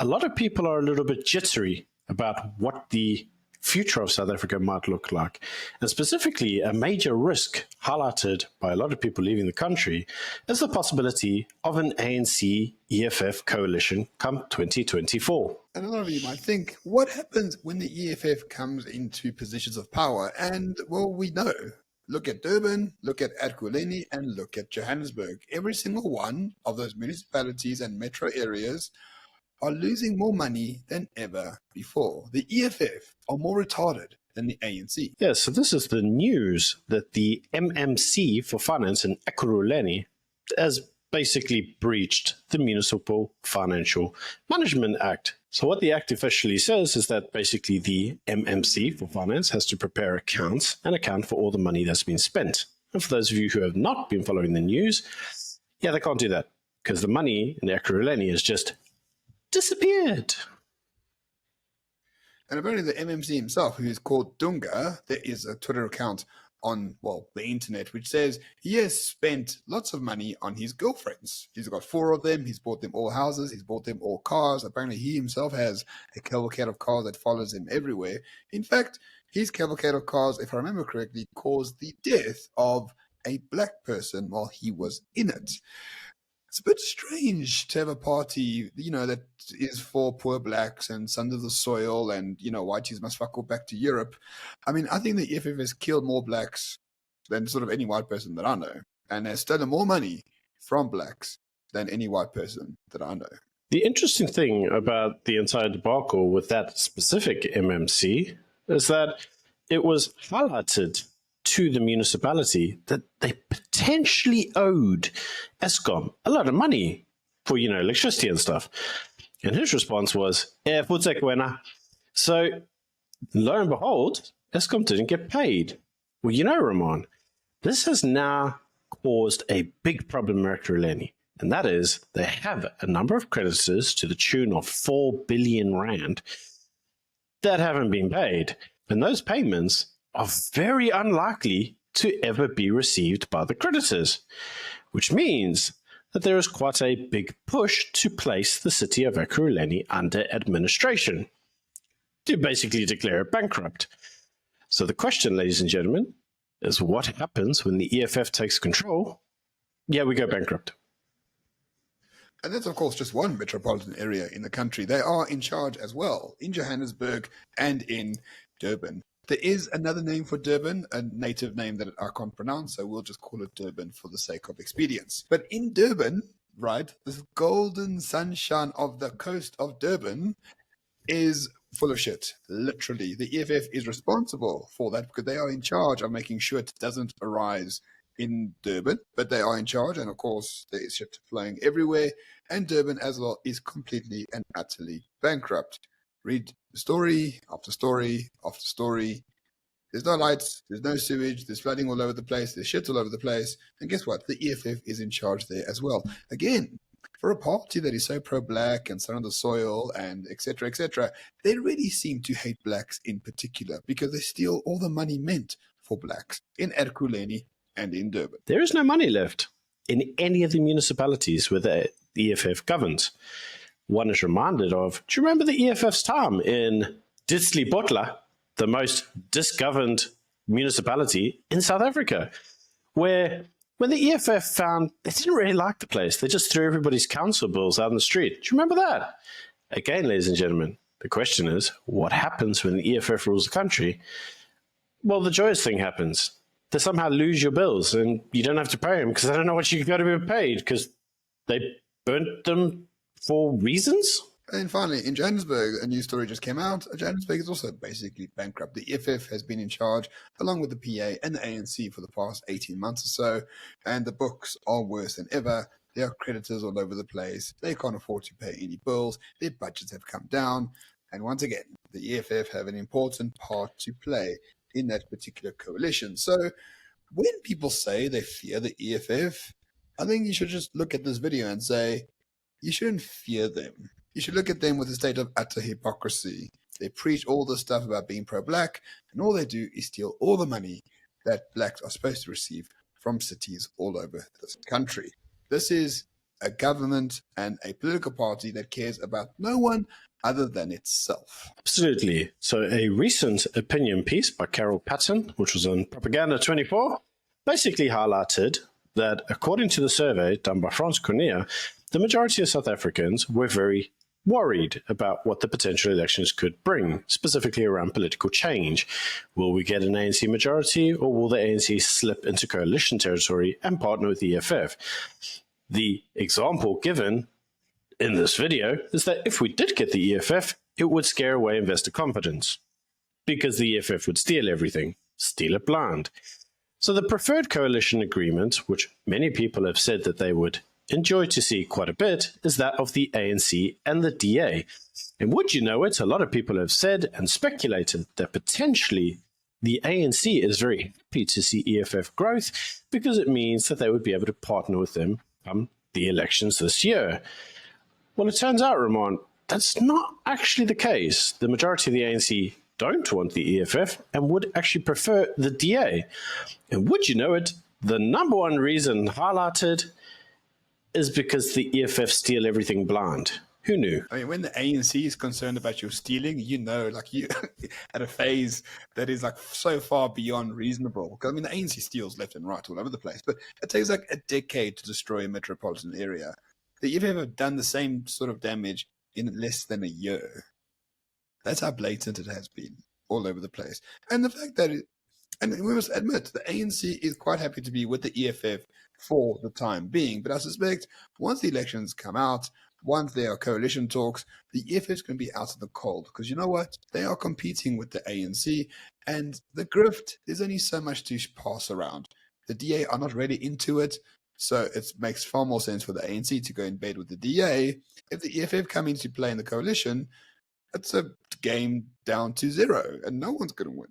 a lot of people are a little bit jittery about what the future of South Africa might look like. And specifically, a major risk highlighted by a lot of people leaving the country is the possibility of an ANC EFF coalition come 2024. And a lot of you might think, what happens when the EFF comes into positions of power? And, well, we know. Look at Durban, look at Ekurhuleni, and look at Johannesburg. Every single one of those municipalities and metro areas are losing more money than ever before. The EFF are more retarded than the ANC. Yeah, so this is the news that the MMC for Finance in Ekurhuleni has basically breached the Municipal Financial Management Act. So what the Act officially says is that basically the MMC for Finance has to prepare accounts and account for all the money that's been spent. And for those of you who have not been following the news, yeah, they can't do that because the money in Ekurhuleni has just disappeared. And apparently the MMC himself, who is called Dunga, there is a Twitter account on, well, the internet, which says he has spent lots of money on his girlfriends. He's got 4 of them. He's bought them all houses. He's bought them all cars. Apparently he himself has a cavalcade of cars that follows him everywhere. In fact, his cavalcade of cars, if I remember correctly, caused the death of a black person while he was in it. It's a bit strange to have a party, that is for poor blacks and sons of the soil and, whiteys must fuck off back to Europe. I mean, I think the EFF has killed more blacks than sort of any white person that I know, and has stolen more money from blacks than any white person that I know. The interesting thing about the entire debacle with that specific MMC is that it was highlighted to the municipality that they potentially owed Eskom a lot of money for, electricity and stuff. And his response was, so lo and behold, Eskom didn't get paid. Well, Ramon, this has now caused a big problem in Ekurhuleni, and that is they have a number of creditors to the tune of 4 billion rand that haven't been paid. And those payments are very unlikely to ever be received by the creditors, which means that there is quite a big push to place the city of Ekurhuleni under administration, to basically declare it bankrupt. So the question, ladies and gentlemen, is what happens when the EFF takes control? Yeah, we go bankrupt. And that's, of course, just one metropolitan area in the country. They are in charge as well, in Johannesburg and in Durban. There is another name for Durban, a native name that I can't pronounce, so we'll just call it Durban for the sake of expedience. But in Durban, right, this golden sunshine of the coast of Durban is full of shit, literally. The EFF is responsible for that because they are in charge of making sure it doesn't arise in Durban, but they are in charge, and of course there is shit flowing everywhere, and Durban as well is completely and utterly bankrupt. Read story after story after story. There's no lights, there's no sewage, there's flooding all over the place, there's shit all over the place. And guess what? The EFF is in charge there as well. Again, for a party that is so pro-black and son of the soil and etc., they really seem to hate blacks in particular because they steal all the money meant for blacks in Ekurhuleni and in Durban. There is no money left in any of the municipalities where the EFF governs. One is reminded of, do you remember the EFF's time in Ditsley Butler, the most disgoverned municipality in South Africa, where when the EFF found they didn't really like the place, they just threw everybody's council bills out in the street. Do you remember that? Again, ladies and gentlemen, the question is, what happens when the EFF rules the country? Well, the joyous thing happens. They somehow lose your bills and you don't have to pay them because they don't know what you've got to be paid because they burnt them for reasons? And finally, in Johannesburg, a news story just came out. Johannesburg is also basically bankrupt. The EFF has been in charge, along with the PA and the ANC, for the past 18 months or so, and the books are worse than ever. There are creditors all over the place. They can't afford to pay any bills. Their budgets have come down. And once again, the EFF have an important part to play in that particular coalition. So when people say they fear the EFF, I think you should just look at this video and say, you shouldn't fear them. You should look at them with a state of utter hypocrisy. They preach all this stuff about being pro-black, and all they do is steal all the money that blacks are supposed to receive from cities all over this country. This is a government and a political party that cares about no one other than itself. Absolutely. So a recent opinion piece by Carol Patton, which was on Propaganda 24, basically highlighted that according to the survey done by France Cornea, the majority of South Africans were very worried about what the potential elections could bring, specifically around political change. Will we get an ANC majority, or will the ANC slip into coalition territory and partner with the EFF? The example given in this video is that if we did get the EFF, it would scare away investor confidence, because the EFF would steal everything, steal it blind. So the preferred coalition agreement, which many people have said that they would enjoy to see quite a bit, is that of the ANC and the DA. And would you know it, a lot of people have said and speculated that potentially the ANC is very happy to see EFF growth because it means that they would be able to partner with them come the elections this year. Well, it turns out, Ramon, that's not actually the case. The majority of the ANC don't want the EFF and would actually prefer the DA. And would you know it, the number one reason highlighted is because the EFF steal everything blind. Who knew? I mean, when the ANC is concerned about your stealing, you know, like you at a phase that is like so far beyond reasonable. Because I mean, the ANC steals left and right all over the place, but it takes like a decade to destroy a metropolitan area. The EFF have done the same sort of damage in less than a year. That's how blatant it has been all over the place. And the fact that and we must admit, the ANC is quite happy to be with the EFF for the time being. But I suspect once the elections come out, once there are coalition talks, the EFF is going to be out of the cold. Because you know what? They are competing with the ANC. And the grift, there's only so much to pass around. The DA are not really into it. So it makes far more sense for the ANC to go in bed with the DA. If the EFF come into play in the coalition, it's a game down to 0. And no one's going to win.